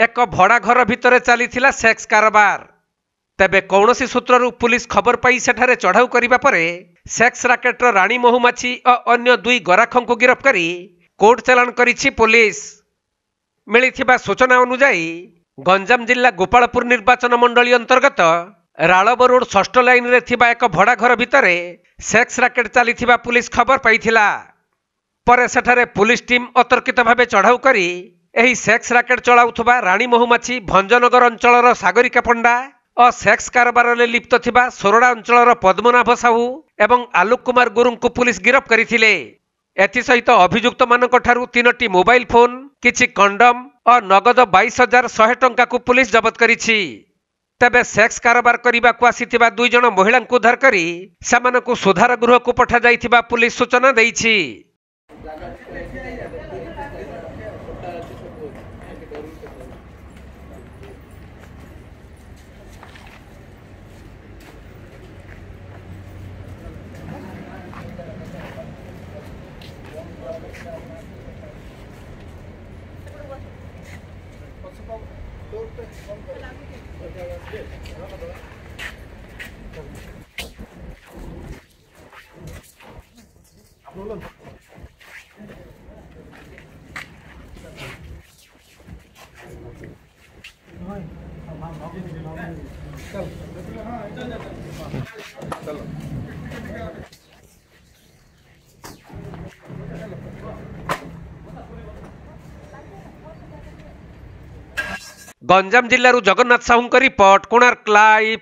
एक भड़ा घर भितर चली सेक्स कारबार। तेबे कौनसी सूत्रु पुलिस खबर पाई सेठारे चढ़ाऊ करिबा परे सेक्स राकेटर रानी महुमाछी और अन्य दुई गराखों को गिरफ्त करी कोर्ट चालाण करिछि पुलिस। मिलिथिबा सूचना अनुसार गंजाम जिला गोपालपुर निर्वाचन मंडली अंतर्गत राळब रोड 6 लाइन रे थिबा एक भड़ा घर भितर सेक्स राकेट चली पुलिस खबर पाइथिला। परे सेठारे पुलिस टीम अतर्कित भावे चढ़ाऊ करी एही सेक्स राकेट चलाउथुबा रानी महुमाछी भंजनगर अंचलर सागरिका पंडा और सेक्स कारबार लिप्त थिबा सोरडा अंचलर पद्मनाभ साहू एवं आलोक कुमार गुरु को पुलिस गिरफ्त करथिले। एथिसहित अभियुक्त मानक ठारू 3टी मोबाइल फोन, किछि कंडम और नगद 22,100 टंका को पुलिस जबत करिछि। तेबे सेक्स कारबार करने को आसीथिबा 2 जण महिला को उद्धार करी सेमानकु सुधार गृह को पठा जाइथिबा पुलिस सूचना दैछि। गंजाम जिल्लारू जगन्नाथ साहू रिपोर्ट, कोणार्क लाइव।